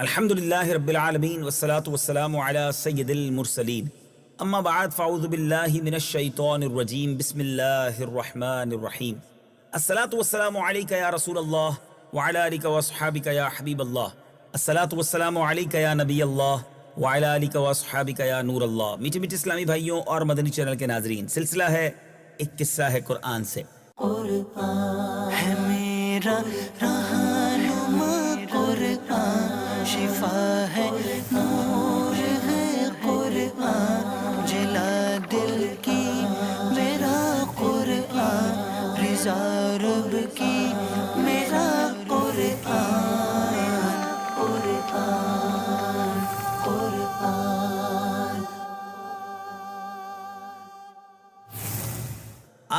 الحمدللہ رب العالمین والصلاة والسلام علی سید المرسلین اما بعد فاعوذ باللہ من الشیطان الرجیم بسم اللہ الرحمن الرحیم الصلاة والسلام علیکہ یا رسول اللہ وعلی آلکہ واصحابکہ یا حبیب اللہ الصلاة والسلام علیکہ یا نبی اللہ وعلی آلکہ واصحابکہ یا نور اللہ۔ میٹھے میٹھے اسلامی بھائیوں اور مدنی چینل کے ناظرین، سلسلہ ہے ایک قصہ ہے قرآن سے۔ قرآن ہے میرا رہنما، قرآن شفا ہے، نور ہے قرآن، جلا دل کی میرا قرآن، رضا رب کی میرا قرآن، قرآن قرآن۔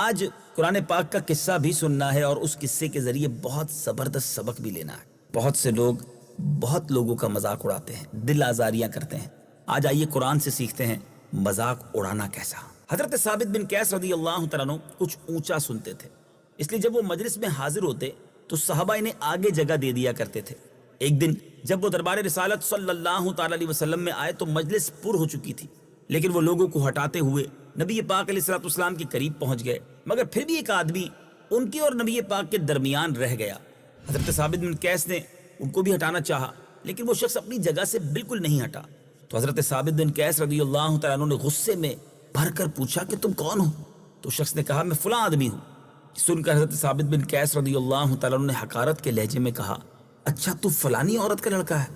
آج قرآن پاک کا قصہ بھی سننا ہے اور اس قصے کے ذریعے بہت زبردست سبق بھی لینا ہے۔ بہت سے لوگ بہت لوگوں کا مذاق اڑاتے ہیں، دل آزاریاں کرتے ہیں۔ آج آئیے قرآن سے سیکھتے ہیں مذاق اڑانا کیسا۔ حضرت ثابت بن قیس رضی اللہ تعالیٰ عنہ کچھ اونچا سنتے تھے، اس لیے جب وہ مجلس میں حاضر ہوتے تو صحابہ انہیں آگے جگہ دے دیا کرتے تھے۔ ایک دن جب وہ دربار رسالت صلی اللہ تعالیٰ علیہ وسلم میں آئے تو مجلس پر ہو چکی تھی، لیکن وہ لوگوں کو ہٹاتے ہوئے نبی پاک علیہ السلام کے قریب پہنچ گئے، مگر پھر بھی ایک آدمی ان کے اور نبی پاک کے درمیان رہ گیا۔ حضرت ثابت بن قیس نے ان کو بھی ہٹانا چاہا، لیکن وہ شخص اپنی جگہ سے بالکل نہیں ہٹا۔ تو حضرت ثابت بن قیس رضی اللہ تعالیٰ عنہ نے غصے میں بھر کر پوچھا کہ تم کون ہو؟ تو شخص نے کہا میں فلاں آدمی ہوں۔ سن کر حضرت ثابت بن قیس رضی اللہ تعالیٰ عنہ نے حقارت کے لہجے میں کہا اچھا تو فلانی عورت کا لڑکا ہے؟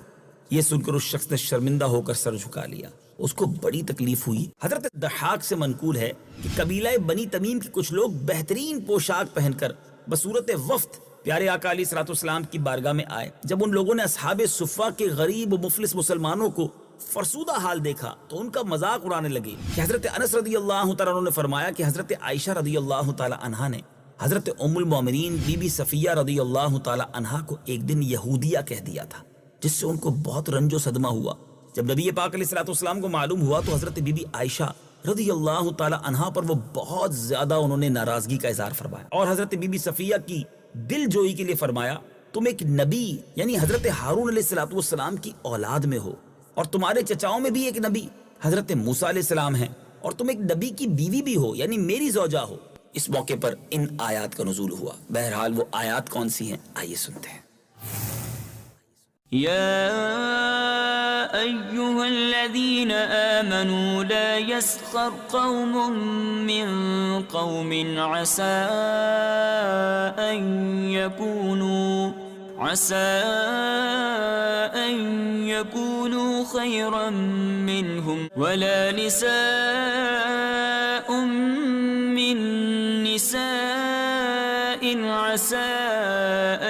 یہ سن کر اس شخص نے شرمندہ ہو کر سر جھکا لیا، اس کو بڑی تکلیف ہوئی۔ حضرت ضحاک سے منقول ہے کہ قبیلہ بنی تمیم کے کچھ لوگ بہترین پوشاک پہن کر بصورت وفد پیارے آقا علیہ السلام کی بارگاہ میں آئے۔ جب ان لوگوں نے اصحاب صفہ کے غریب و مفلس مسلمانوں کو فرسودہ حال دیکھا تو ان کا مذاق اڑانے لگے کہ حضرت انس رضی اللہ تعالیٰ عنہ نے فرمایا کہ حضرت عائشہ رضی اللہ تعالیٰ عنہا نے حضرت ام المومنین بی بی صفیہ رضی اللہ تعالیٰ عنہا کو ایک دن یہودیہ کہہ دیا تھا، جس سے ان کو بہت رنج و صدمہ ہوا۔ جب نبی پاک علیہ السلام کو معلوم ہوا تو حضرت بی بی عائشہ رضی اللہ تعالیٰ عنہا پر وہ بہت زیادہ انہوں نے ناراضگی کا اظہار فرمایا اور حضرت بی بی صفیہ کی دل جوئی کے لیے فرمایا تم ایک نبی یعنی حضرت ہارون علیہ السلام کی اولاد میں ہو، اور تمہارے چچاؤں میں بھی ایک نبی حضرت موسیٰ علیہ السلام ہیں، اور تم ایک نبی کی بیوی بھی ہو یعنی میری زوجہ ہو۔ اس موقع پر ان آیات کا نزول ہوا۔ بہرحال وہ آیات کون سی ہیں آئیے سنتے ہیں۔ يا أيها الذين آمنوا لا يسخر قوم من قوم عسى أن يكونوا خيرا منهم ولا نساء من نساء عسى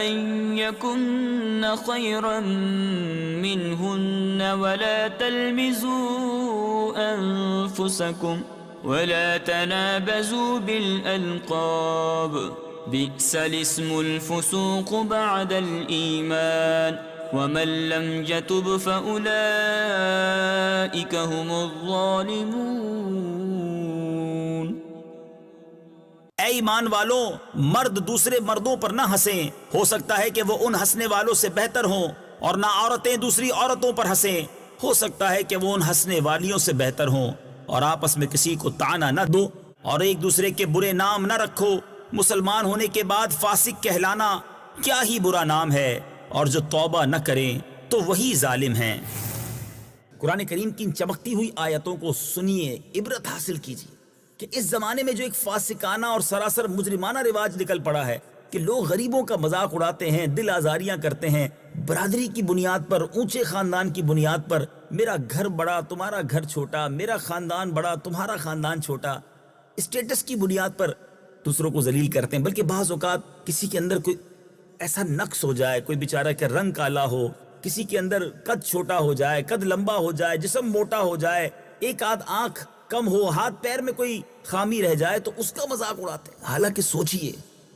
أن يكن خيرا منهن ولا تلمزوا أنفسكم ولا تنابزوا بالألقاب بئس الاسم الفسوق بعد الإيمان ومن لم يتب فأولئك هم الظالمون۔ اے ایمان والوں، مرد دوسرے مردوں پر نہ ہنسیں، ہو سکتا ہے کہ وہ ان ہنسنے والوں سے بہتر ہوں، اور نہ عورتیں دوسری عورتوں پر ہنسیں، ہو سکتا ہے کہ وہ ان ہنسنے والیوں سے بہتر ہوں، اور آپس میں کسی کو طعنہ نہ دو اور ایک دوسرے کے برے نام نہ رکھو۔ مسلمان ہونے کے بعد فاسق کہلانا کیا ہی برا نام ہے، اور جو توبہ نہ کریں تو وہی ظالم ہیں۔ قرآن کریم کی ان چمکتی ہوئی آیتوں کو سنیے، عبرت حاصل کیجیے کہ اس زمانے میں جو ایک فاسقانہ اور سراسر مجرمانہ رواج نکل پڑا ہے کہ لوگ غریبوں کا مذاق اڑاتے ہیں، دل آزاریاں کرتے ہیں، برادری کی بنیاد پر، اونچے خاندان کی بنیاد پر، میرا گھر بڑا تمہارا گھر چھوٹا، میرا خاندان بڑا تمہارا خاندان چھوٹا، اسٹیٹس کی بنیاد پر دوسروں کو ذلیل کرتے ہیں۔ بلکہ بعض اوقات کسی کے اندر کوئی ایسا نقص ہو جائے، کوئی بیچارہ کہ رنگ کالا ہو، کسی کے اندر قد چھوٹا ہو جائے، قد لمبا ہو جائے، جسم موٹا ہو جائے، ایک آدھ آنکھ کم ہو، ہاتھ پیر میں کوئی خامی رہ جائے تو اس کا مذاق اڑاتے ہیں۔ حالانکہ سوچئے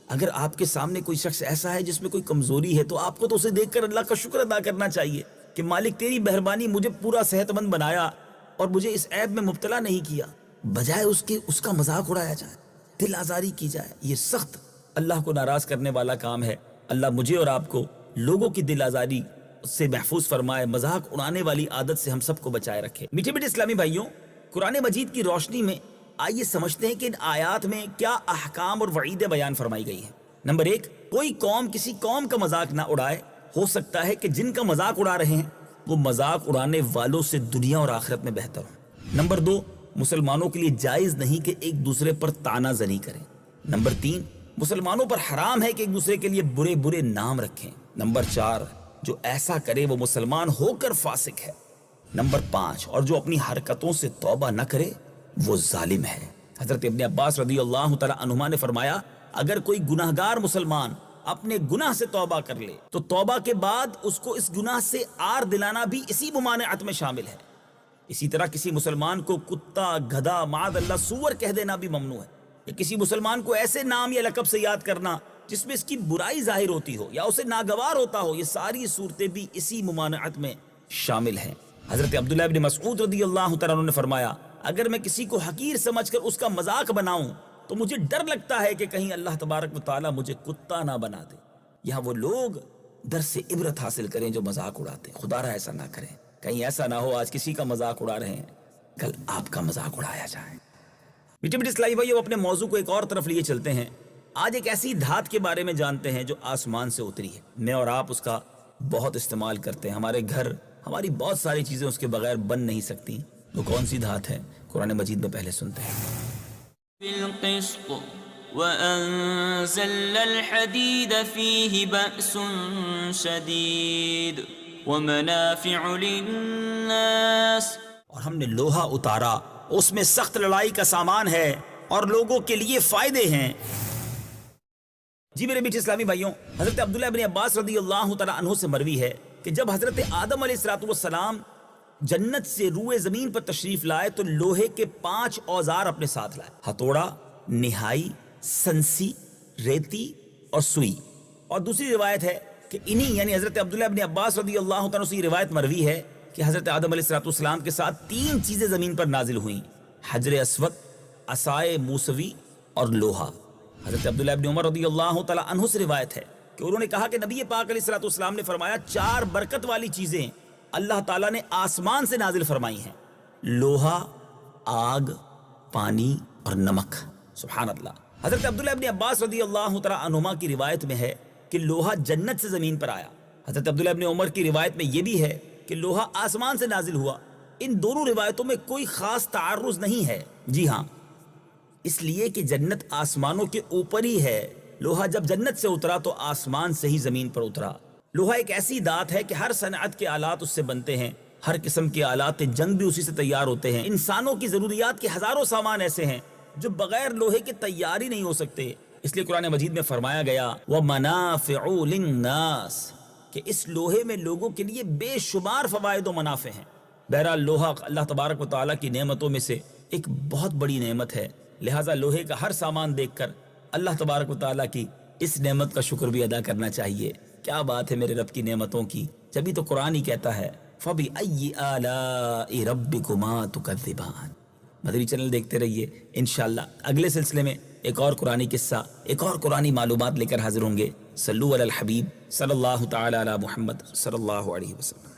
اگر آپ کے سامنے کوئی شخص ایسا ہے جس میں کوئی کمزوری ہے تو آپ کو تو اسے دیکھ کر اللہ کا شکر ادا کرنا چاہیے کہ مالک تیری مہربانی مجھے پورا صحت مند بنایا اور مجھے اس عیب میں مبتلا نہیں کیا، بجائے اس کے اس کا مذاق اڑایا جائے، دل آزاری کی جائے۔ یہ سخت اللہ کو ناراض کرنے والا کام ہے۔ اللہ مجھے اور آپ کو لوگوں کی دل آزاری اس سے محفوظ فرمائے، مذاق اڑانے والی عادت سے ہم سب کو بچائے رکھے۔ میٹھے میٹھے اسلامی بھائیوں، قرآن مجید کی روشنی میں آئیے سمجھتے ہیں کہ ان آیات میں کیا احکام اور وعیدیں بیان فرمائی گئی ہیں۔ نمبر 1، کوئی قوم کسی قوم کا مذاق نہ اڑائے۔ ہو سکتا ہے کہ جن کا مذاق اڑا رہے ہیں وہ مذاق اڑانے والوں سے دنیا اور آخرت میں بہتر ہوں۔ نمبر 2، مسلمانوں کے لیے جائز نہیں کہ ایک دوسرے پر طعنہ زنی کریں۔ نمبر 3، مسلمانوں پر حرام ہے کہ ایک دوسرے کے لیے برے برے نام رکھیں۔ نمبر 4، جو ایسا کرے وہ مسلمان ہو کر فاسق ہے۔ نمبر 5، اور جو اپنی حرکتوں سے توبہ نہ کرے وہ ظالم ہے۔ حضرت ابن عباس رضی اللہ تعالی عنہما نے فرمایا، اگر کوئی گناہگار مسلمان اپنے گناہ سے توبہ کر لے تو توبہ کے بعد اس کو اس گناہ سے عار دلانا بھی اسی ممانعت میں شامل ہے۔ اسی طرح کسی مسلمان کو کتا، گدھا، معاذ اللہ سور کہہ دینا بھی ممنوع ہے، یا کسی مسلمان کو ایسے نام یا لقب سے یاد کرنا جس میں اس کی برائی ظاہر ہوتی ہو یا اسے ناگوار ہوتا ہو، یہ ساری صورتیں بھی اسی ممانعت میں شامل ہیں۔ حضرت عبداللہ ابن مسعود رضی اللہ تعالیٰ عنہ نے فرمایا، اگر میں کسی کو حقیر سمجھ کر اس کا مذاق بناؤں تو مجھے ڈر لگتا ہے کہ کہیں اللہ تبارک و تعالیٰ مجھے کتا نہ بنا دے۔ یہاں وہ لوگ درس سے عبرت حاصل کریں جو مذاق اڑاتے ہیں، خدا را ایسا نہ کریں، کہیں ایسا نہ ہو آج کسی کا مذاق اڑا رہے ہیں کل آپ کا مذاق اڑایا جائے۔ میٹھے میٹھے اسلامی بھائیو، اپنے موضوع کو ایک اور طرف لیے چلتے ہیں۔ آج ایک ایسی دھات کے بارے میں جانتے ہیں جو آسمان سے اتری ہے، میں اور آپ اس کا بہت استعمال کرتے ہیں، ہمارے گھر، ہماری بہت ساری چیزیں اس کے بغیر بن نہیں سکتی۔ وہ کون سی دھات ہے؟ قرآن مجید میں پہلے سنتے ہیں۔ بالقسط وأنزلنا الحديد فيه بأس شديد ومنافع للناس، اور ہم نے لوہا اتارا، اس میں سخت لڑائی کا سامان ہے اور لوگوں کے لیے فائدے ہیں۔ جی میرے میٹھے اسلامی بھائیوں، حضرت عبداللہ ابن عباس رضی اللہ تعالیٰ عنہ سے مروی ہے کہ جب حضرت آدم علیہ السلام جنت سے روئے زمین پر تشریف لائے تو لوہے کے 5 اوزار اپنے ساتھ لائے، ہتھوڑا، نہائی، سنسی، ریتی اور سوئی۔ اور دوسری روایت ہے کہ انہی یعنی حضرت عبداللہ ابن عباس رضی اللہ تعالیٰ سے یہ روایت مروی ہے کہ حضرت آدم علیہ السلام کے ساتھ 3 چیزیں زمین پر نازل ہوئیں، حجر اسود، عصائے موسوی اور لوہا۔ حضرت عبداللہ ابن عمر رضی اللہ تعالیٰ عنہ سے روایت ہے کہ انہوں نے کہا کہ نبی پاک علیہ السلام نے فرمایا، 4 برکت والی چیزیں اللہ تعالیٰ نے آسمان سے نازل فرمائی ہیں، لوہا، آگ، پانی اور نمک۔ سبحان اللہ۔ حضرت عبداللہ ابن عباس رضی اللہ تعالیٰ عنہما کی روایت میں ہے کہ لوہا جنت سے زمین پر آیا۔ حضرت عبداللہ ابن عمر کی روایت میں یہ بھی ہے کہ لوہا آسمان سے نازل ہوا۔ ان دونوں روایتوں میں کوئی خاص تعارض نہیں ہے۔ جی ہاں، اس لیے کہ جنت آسمانوں کے اوپر ہی ہے۔ لوہا جب جنت سے اترا تو آسمان سے ہی زمین پر اترا۔ لوہا ایک ایسی دھات ہے کہ ہر صنعت کے آلات اس سے بنتے ہیں، ہر قسم کے آلات جنگ بھی اسی سے تیار ہوتے ہیں۔ انسانوں کی ضروریات کے ہزاروں سامان ایسے ہیں جو بغیر لوہے کے تیار ہی نہیں ہو سکتے۔ اس لیے قرآن مجید میں فرمایا گیا وَمَنَافِعُ لِلنَّاسِ کہ اس لوہے میں لوگوں کے لیے بے شمار فوائد و منافع ہیں۔ بہرحال لوہا اللہ تبارک و تعالیٰ کی نعمتوں میں سے ایک بہت بڑی نعمت ہے، لہٰذا لوہے کا ہر سامان دیکھ کر اللہ تبارک و تعالیٰ کی اس نعمت کا شکر بھی ادا کرنا چاہیے۔ کیا بات ہے میرے رب کی نعمتوں کی، جبھی تو قرآن ہی کہتا ہے فَبِأَيِّ آلَاءِ رَبِّكُمَا تُكَذِّبَانِ۔ مدنی چینل دیکھتے رہیے، انشاءاللہ اگلے سلسلے میں ایک اور قرآنی قصہ، ایک اور قرآنی معلومات لے کر حاضر ہوں گے۔ صلو علی الحبیب صلی اللہ تعالی علی محمد صلی اللہ علیہ وسلم۔